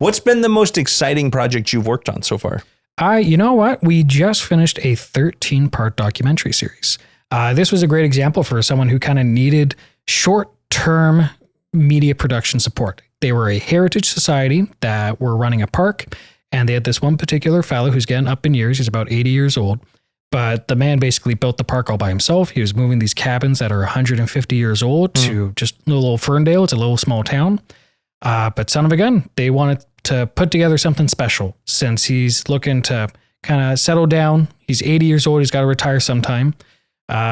What's been the most exciting project you've worked on so far? You know what? We just finished a 13-part documentary series. This was a great example for someone who kind of needed short-term media production support. They were a heritage society that were running a park, and they had this one particular fellow who's getting up in years. He's about 80 years old. But the man basically built the park all by himself. He was moving these cabins that are 150 years old to just little Ferndale. It's a little small town. But son of a gun, they wanted to put together something special since he's looking to kind of settle down. He's 80 years old. He's got to retire sometime.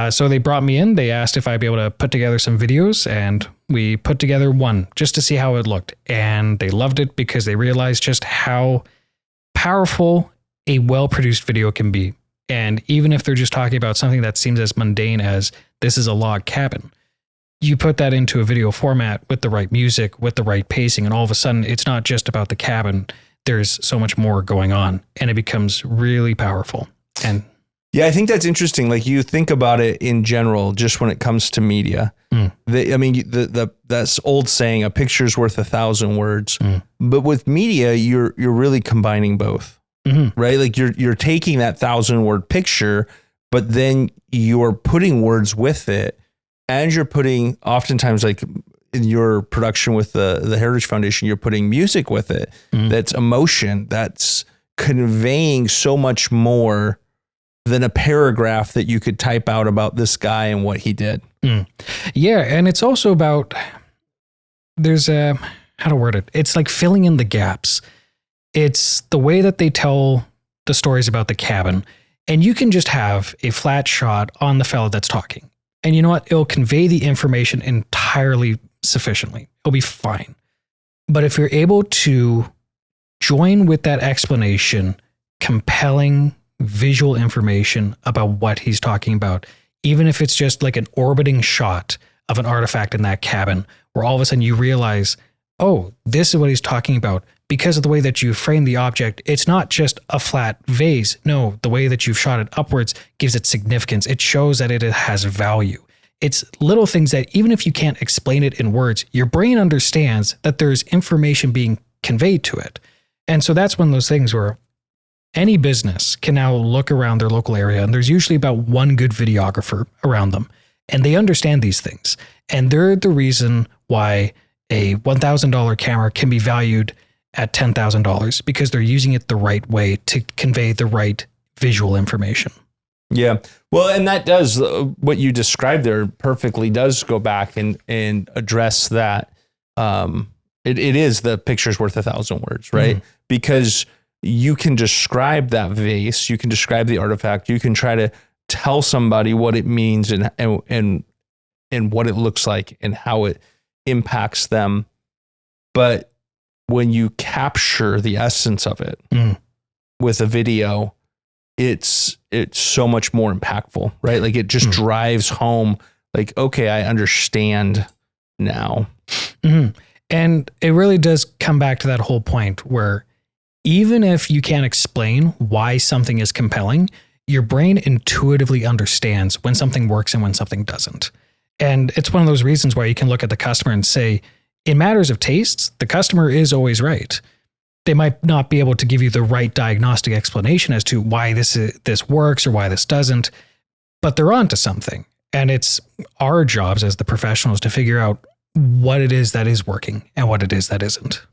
So they brought me in. They asked if I'd be able to put together some videos, and we put together one just to see how it looked. And they loved it because they realized just how powerful a well-produced video can be. And even if they're just talking about something that seems as mundane as this is a log cabin, you put that into a video format with the right music, with the right pacing, and all of a sudden it's not just about the cabin. There's so much more going on, and it becomes really powerful. And yeah, I think that's interesting. Like, you think about it in general, just when it comes to media. That's old saying, a picture's worth 1,000 words. But with media, you're really combining both. Right? Like you're taking that 1,000-word picture, but then you're putting words with it, and you're putting, oftentimes, like in your production with the Heritage Foundation, you're putting music with it. That's emotion, that's conveying so much more than a paragraph that you could type out about this guy and what he did. Yeah, and it's also about, there's a, how to word it? It's like filling in the gaps. It's the way that they tell the stories about the cabin. And you can just have a flat shot on the fellow that's talking. And you know what? It'll convey the information entirely sufficiently. It'll be fine. But if you're able to join with that explanation, compelling visual information about what he's talking about, even if it's just like an orbiting shot of an artifact in that cabin, where all of a sudden you realize, oh, this is what he's talking about. Because of the way that you frame the object, it's not just a flat vase. No, the way that you've shot it upwards gives it significance. It shows that it has value. It's little things that even if you can't explain it in words, your brain understands that there's information being conveyed to it. And so that's one of those things where any business can now look around their local area, and there's usually about one good videographer around them, and they understand these things. And they're the reason why a $1,000 camera can be valued at $10,000, because they're using it the right way to convey the right visual information. Yeah. Well, and that does, what you described there perfectly does go back and address that. It is the picture's worth 1,000 words, right? Because you can describe that vase, you can describe the artifact, you can try to tell somebody what it means and what it looks like and how it impacts them. But when you capture the essence of it with a video, it's so much more impactful, right? Like it just drives home, like, okay, I understand now. And it really does come back to that whole point where even if you can't explain why something is compelling, your brain intuitively understands when something works and when something doesn't. And it's one of those reasons why you can look at the customer and say, in matters of tastes, the customer is always right. They might not be able to give you the right diagnostic explanation as to why this works or why this doesn't, but they're onto something. And it's our jobs as the professionals to figure out what it is that is working and what it is that isn't.